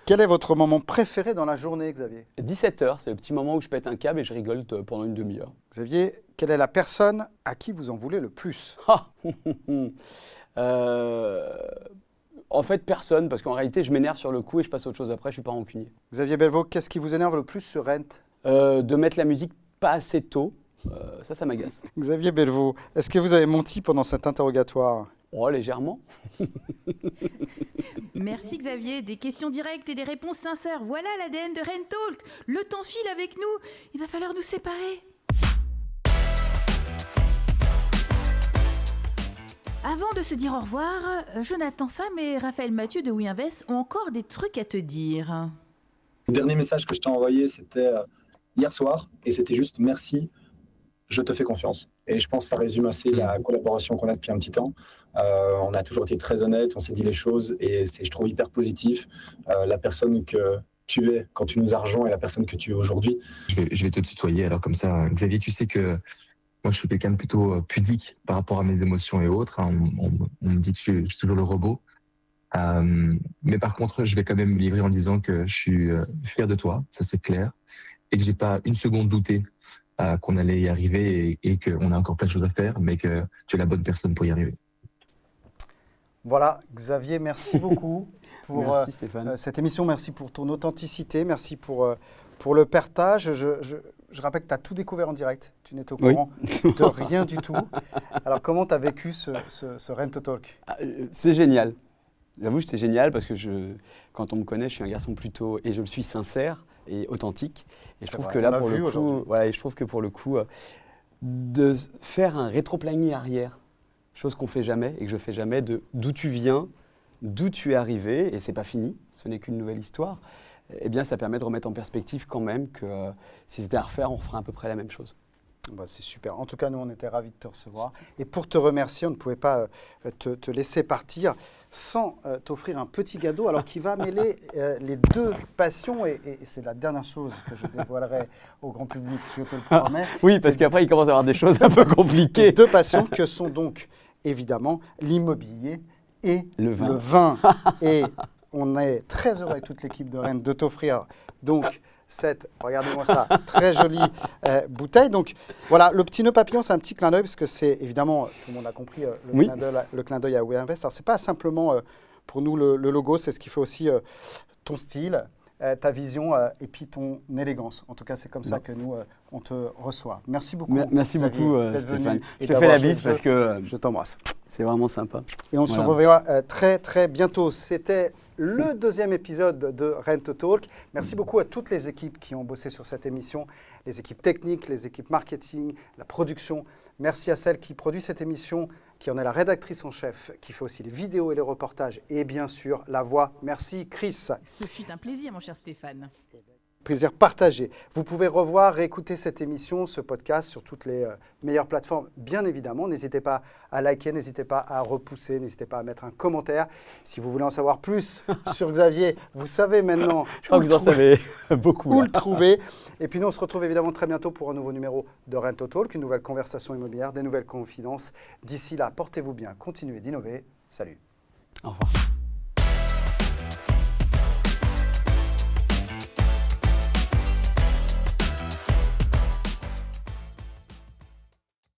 Quel est votre moment préféré dans la journée, Xavier?
17h, c'est le petit moment où je pète un câble et je rigole pendant une demi-heure.
Xavier, quelle est la personne à qui vous en voulez le plus?
Ah En fait, personne, parce qu'en réalité, je m'énerve sur le coup et je passe à autre chose après, je suis pas rancunier.
Xavier Belvaux, qu'est-ce qui vous énerve le plus sur Rent?
De mettre la musique pas assez tôt, ça m'agace.
Xavier Belvaux, est-ce que vous avez menti pendant cet interrogatoire?
Oh, légèrement.
Merci Xavier, des questions directes et des réponses sincères. Voilà l'ADN de Rent Talk. Le temps file avec nous. Il va falloir nous séparer. Avant de se dire au revoir, Jonathan Pham et Raphaël Mathieu de WeInvest ont encore des trucs à te dire.
Le dernier message que je t'ai envoyé, c'était hier soir, et c'était juste merci, je te fais confiance. Et je pense que ça résume assez la collaboration qu'on a depuis un petit temps. On a toujours été très honnête, on s'est dit les choses, et c'est, je trouve, hyper positif. La personne que tu es quand tu nous as rejoints et la personne que tu es aujourd'hui.
Je vais te tutoyer, alors comme ça, Xavier, tu sais que moi, je suis quelqu'un de plutôt pudique par rapport à mes émotions et autres. Hein. On me dit que je suis toujours le robot. Mais par contre, je vais quand même me livrer en disant que je suis fier de toi, ça c'est clair, et que j'ai pas une seconde douté qu'on allait y arriver et qu'on a encore plein de choses à faire, mais que tu es la bonne personne pour y arriver.
Voilà, Xavier, merci beaucoup pour
Merci Stéphane.
cette émission. Merci pour ton authenticité. Merci pour le partage. Je rappelle que tu as tout découvert en direct. Tu n'étais au courant de rien du tout. Alors, comment tu as vécu ce Rent Talk?
C'est génial. J'avoue, c'est génial parce que quand on me connaît, je suis un garçon plutôt, et je le suis, sincère et authentique. Et je trouve que là, pour le coup, voilà, et je trouve que pour le coup, de faire un rétroplanning arrière, chose qu'on fait jamais et que je fais jamais, d'où tu viens, d'où tu es arrivé, et c'est pas fini, ce n'est qu'une nouvelle histoire. Eh bien, ça permet de remettre en perspective quand même que si c'était à refaire, on referait à peu près la même chose.
Bah, c'est super. En tout cas, nous, on était ravis de te recevoir. Et pour te remercier, on ne pouvait pas te laisser partir sans t'offrir un petit cadeau, alors qui va mêler les deux passions. Et c'est la dernière chose que je dévoilerai au grand public, je te le promets.
Oui, parce qu'après, il commence à y avoir des choses un peu compliquées.
Les deux passions que sont donc, évidemment, l'immobilier et le vin. Et on est très heureux avec toute l'équipe de Rennes de t'offrir donc cette, regardez-moi ça, très jolie bouteille. Donc voilà, le petit nœud papillon, c'est un petit clin d'œil parce que c'est évidemment, tout le monde a compris, le clin d'œil à WeInvest. Alors c'est pas simplement pour nous le logo, c'est ce qui fait aussi ton style. ta vision et puis ton élégance. En tout cas, c'est comme ça que nous, on te reçoit. Merci beaucoup.
Merci
Xavier,
beaucoup,
d'être venu
Stéphane.
et
Je te fais
d'avoir
la
joué
bise
le
parce
jeu.
que
Je t'embrasse.
c'est vraiment sympa.
Et on se reverra très, très bientôt. C'était le deuxième épisode de Rent Talk. Merci beaucoup à toutes les équipes qui ont bossé sur cette émission, les équipes techniques, les équipes marketing, la production. Merci à celle qui produit cette émission, qui en est la rédactrice en chef, qui fait aussi les vidéos et les reportages, et bien sûr la voix. Merci Chris.
Ce fut un plaisir, mon cher Stéphane.
Plaisir partagé. Vous pouvez revoir, réécouter cette émission, ce podcast sur toutes les meilleures plateformes, bien évidemment. N'hésitez pas à liker, n'hésitez pas à repousser, n'hésitez pas à mettre un commentaire. Si vous voulez en savoir plus sur Xavier, vous savez maintenant
Je crois que vous en savez beaucoup.
où
là.
le trouver. Et puis nous, on se retrouve évidemment très bientôt pour un nouveau numéro de Rent Talk, une nouvelle conversation immobilière, des nouvelles confidences. D'ici là, portez-vous bien, continuez d'innover. Salut.
Au revoir.